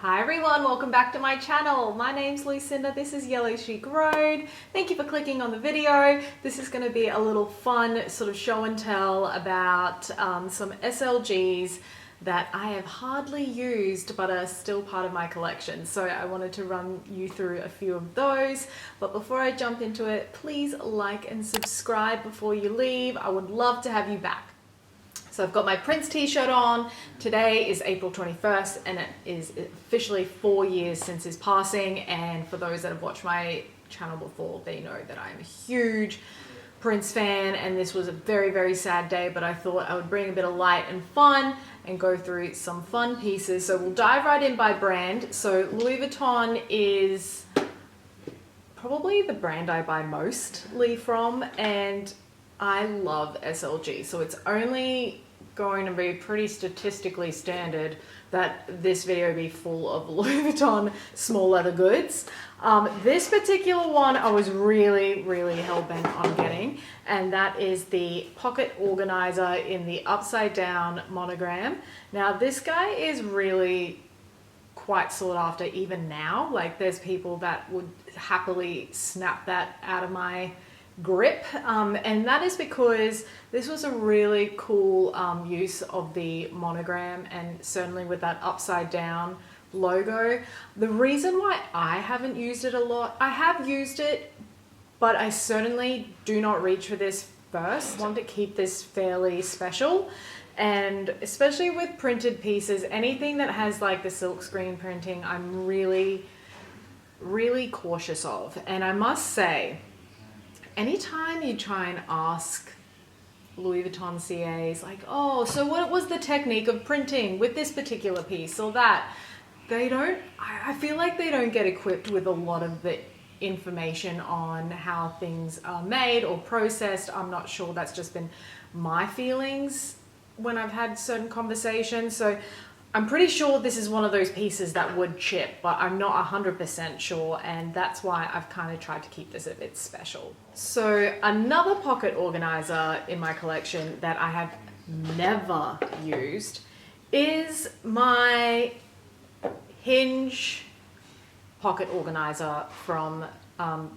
Hi everyone, welcome back to my channel. My name's Lucinda, this is Yellowchicroad. Thank you for clicking on the video. This is going to be a little fun sort of show and tell about some SLGs that I have hardly used but are still part of my collection. So I wanted to run you through a few of those. But before I jump into it, please like and subscribe before you leave. I would love to have you back. So I've got my Prince t-shirt on. Today is April 21st and it is officially 4 years since his passing. And for those that have watched my channel before, they know that I am a huge Prince fan and this was a very, very sad day, but I thought I would bring a bit of light and fun and go through some fun pieces. So we'll dive right in by brand. So Louis Vuitton is probably the brand I buy mostly from, and I love SLG. So it's only going to be pretty statistically standard that this video be full of Louis Vuitton small leather goods. This particular one I was really hell-bent on getting, and that is the pocket organizer in the upside down monogram. Now this guy is really quite sought after even now. Like there's people that would happily snap that out of my grip, and that is because this was a really cool use of the monogram, and certainly with that upside down logo. The reason why I haven't used it a lot, I have used it, but I certainly do not reach for this first. I want to keep this fairly special, and especially with printed pieces, anything that has like the silkscreen printing, I'm really cautious of. And I must say, anytime you try and ask Louis Vuitton CAs, like, oh, so what was the technique of printing with this particular piece or that, they don't, I feel like they don't get equipped with a lot of the information on how things are made or processed. I'm not sure, that's just been my feelings when I've had certain conversations. So I'm pretty sure this is one of those pieces that would chip, but I'm not 100% sure, and that's why I've kind of tried to keep this a bit special. So another pocket organizer in my collection that I have never used is my Hinge pocket organizer from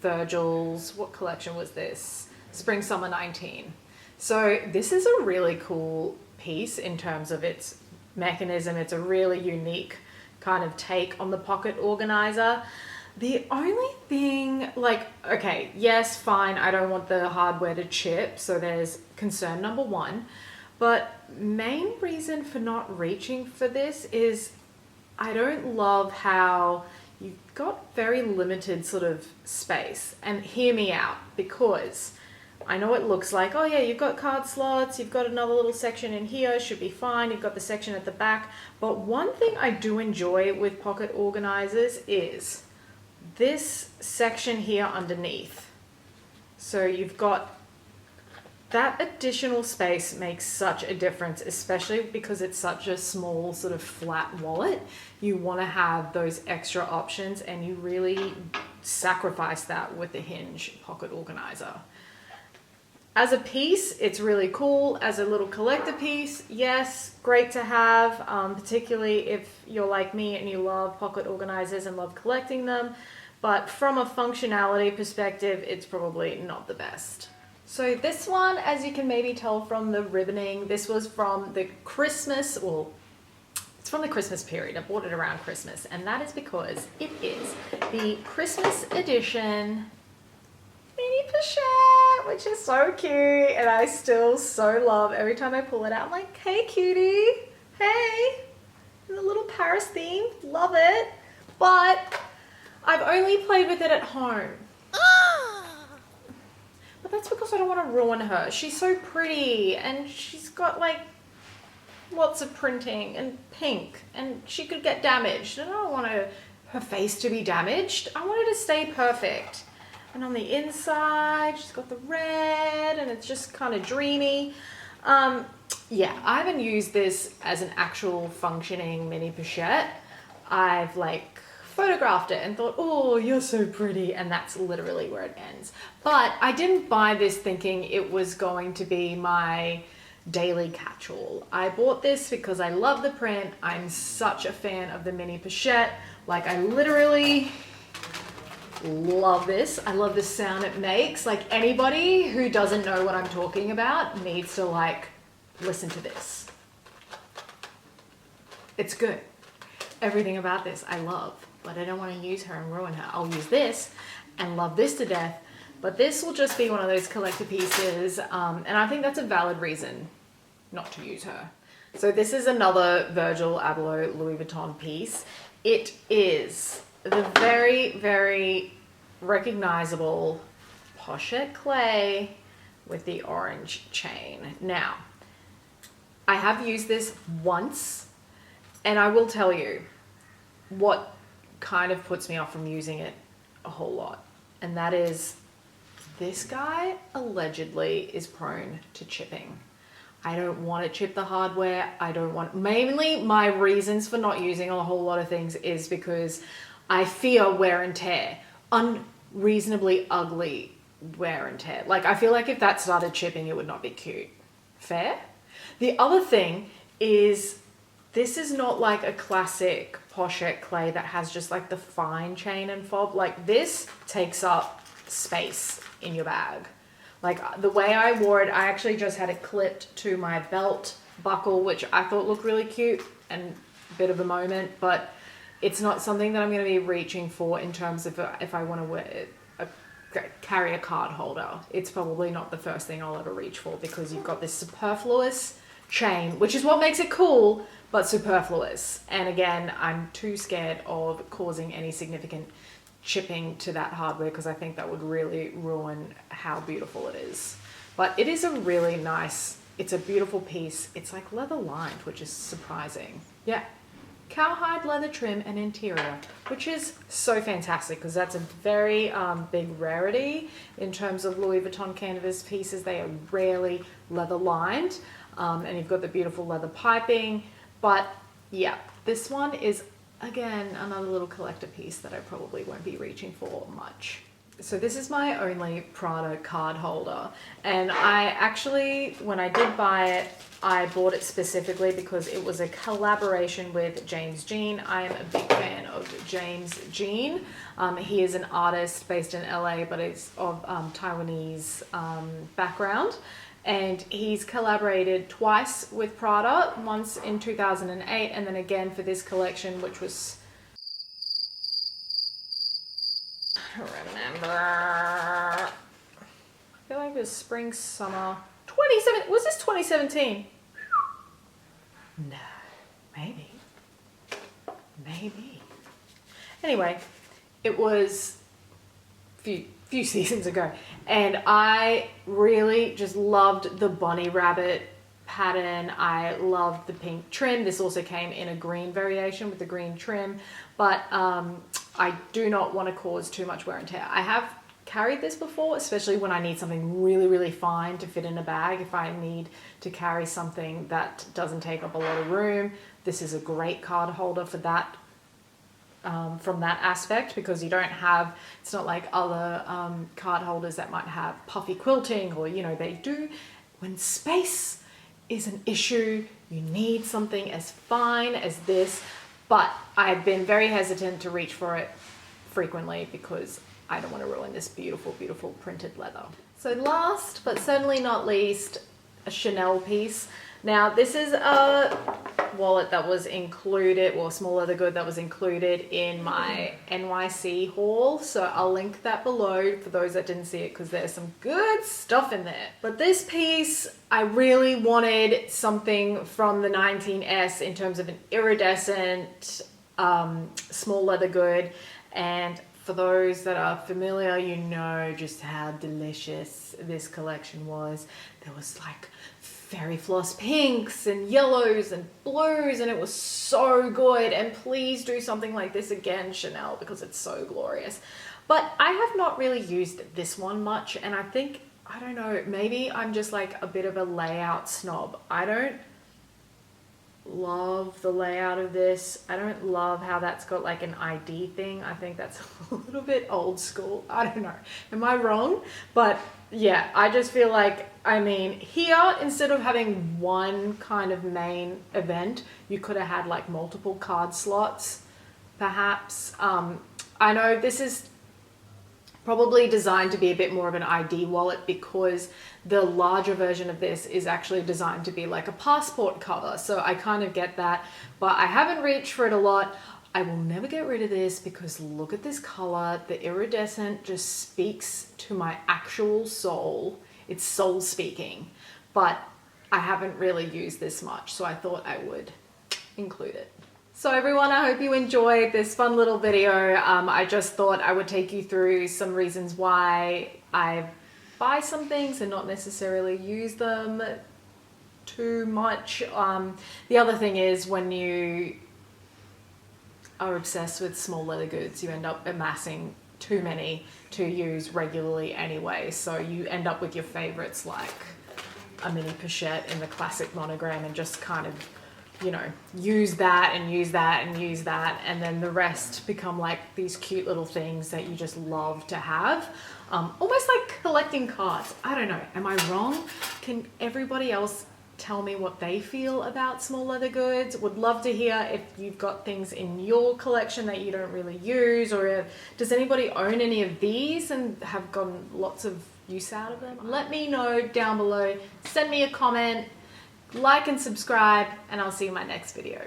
Virgil's, what collection was this? Spring Summer 19. So this is a really cool piece in terms of its mechanism. It's a really unique kind of take on the pocket organizer. The only thing, like, okay, yes, fine, I don't want the hardware to chip, so there's concern number one, but main reason for not reaching for this is I don't love how you've got very limited sort of space. And hear me out, because I know it looks like, oh yeah, you've got card slots, you've got another little section in here, should be fine, you've got the section at the back. But one thing I do enjoy with pocket organizers is this section here underneath. So you've got that additional space makes such a difference, especially because it's such a small sort of flat wallet. You want to have those extra options, and you really sacrifice that with the Hinge pocket organizer. As a piece, it's really cool. As a little collector piece, yes, great to have, particularly if you're like me and you love pocket organizers and love collecting them. But from a functionality perspective, it's probably not the best. So this one, as you can maybe tell from the ribboning, this was from the Christmas, well, it's from the Christmas period. I bought it around Christmas, and that is because it is the Christmas edition mini Pochette, which is so cute, and I still so love. Every time I pull it out, I'm like, hey cutie, hey, the little Paris theme, love it. But I've only played with it at home. But that's because I don't want to ruin her. She's so pretty, and she's got like lots of printing and pink, and she could get damaged, and I don't want her face to be damaged. I want her to stay perfect. And on the inside, she's got the red, and it's just kind of dreamy. Yeah, I haven't used this as an actual functioning mini Pochette. I've like photographed it and thought, oh, you're so pretty, and that's literally where it ends. But I didn't buy this thinking it was going to be my daily catch-all. I bought this because I love the print. I'm such a fan of the mini pochette. Like, I literally love this. I love the sound it makes. Like, anybody who doesn't know what I'm talking about needs to like listen to this. It's good. Everything about this I love, but I don't want to use her and ruin her. I'll use this and love this to death, but this will just be one of those collector pieces, and I think that's a valid reason not to use her. So this is another Virgil Abloh Louis Vuitton piece. It is the very, very recognizable Pochette clay with the orange chain. Now, I have used this once, and I will tell you what kind of puts me off from using it a whole lot, and that is this guy allegedly is prone to chipping. I don't want to chip the hardware. I don't want, mainly my reasons for not using a whole lot of things is because I fear wear and tear, unreasonably ugly wear and tear. Like, I feel like if that started chipping, it would not be cute. Fair? The other thing is, this is not like a classic Pochette clay that has just like the fine chain and fob. Like, this takes up space in your bag. Like, the way I wore it, I actually just had it clipped to my belt buckle, which I thought looked really cute and a bit of a moment, but it's not something that I'm going to be reaching for in terms of if I want to wear carry a card holder. It's probably not the first thing I'll ever reach for, because you've got this superfluous chain, which is what makes it cool, but superfluous. And again, I'm too scared of causing any significant chipping to that hardware, because I think that would really ruin how beautiful it is. But it is a really nice, it's a beautiful piece. It's like leather lined, which is surprising. Yeah, cowhide leather trim and interior, which is so fantastic, because that's a very big rarity in terms of Louis Vuitton canvas pieces. They are rarely leather lined, and you've got the beautiful leather piping. But yeah, this one is, again, another little collector piece that I probably won't be reaching for much. So this is my only Prada card holder, and I actually, when I did buy it, I bought it specifically because it was a collaboration with James Jean. I am a big fan of James Jean. He is an artist based in LA, but is of Taiwanese background. And he's collaborated twice with Prada, once in 2008, and then again for this collection, which was, I don't remember, I feel like it was spring, summer, 27, was this 2017? No, maybe. Anyway, it was few seasons ago, and I really just loved the bunny rabbit pattern. I loved the pink trim. This also came in a green variation with the green trim, but I do not want to cause too much wear and tear. I have carried this before, especially when I need something really, really fine to fit in a bag. If I need to carry something that doesn't take up a lot of room, this is a great card holder for that. From that aspect, because you don't have, it's not like other card holders that might have puffy quilting, or, you know, they do. When space is an issue, you need something as fine as this, but I've been very hesitant to reach for it frequently because I don't want to ruin this beautiful, beautiful printed leather. So last, but certainly not least, a Chanel piece. Now, this is a wallet that was included, or small leather good that was included in my NYC haul. So I'll link that below for those that didn't see it, because there's some good stuff in there. But this piece, I really wanted something from the 19S in terms of an iridescent small leather good. And for those that are familiar, you know just how delicious this collection was. There was like fairy floss pinks and yellows and blues, and it was so good. And please do something like this again, Chanel, because it's so glorious. But I have not really used this one much, and I think, I don't know, maybe I'm just like a bit of a layout snob. I don't love the layout of this. I don't love how that's got like an ID thing. I think that's a little bit old school. I don't know. Am I wrong? But yeah, I just feel like, I mean, here, instead of having one kind of main event, you could have had like multiple card slots, perhaps. I know this is probably designed to be a bit more of an ID wallet because the larger version of this is actually designed to be like a passport cover. So I kind of get that, but I haven't reached for it a lot. I will never get rid of this because look at this color. The iridescent just speaks to my actual soul. It's soul speaking, but I haven't really used this much, so I thought I would include it. So everyone, I hope you enjoyed this fun little video. I just thought I would take you through some reasons why I buy some things and not necessarily use them too much. The other thing is, when you are obsessed with small leather goods, you end up amassing too many to use regularly anyway. So you end up with your favorites like a mini Pochette in the classic Monogram and just kind of, you know, use that and use that and use that, and then the rest become like these cute little things that you just love to have. Almost like collecting cards. I don't know, am I wrong? Can everybody else tell me what they feel about small leather goods? Would love to hear if you've got things in your collection that you don't really use, or does anybody own any of these and have gotten lots of use out of them? Let me know down below, send me a comment, like and subscribe, and I'll see you in my next video.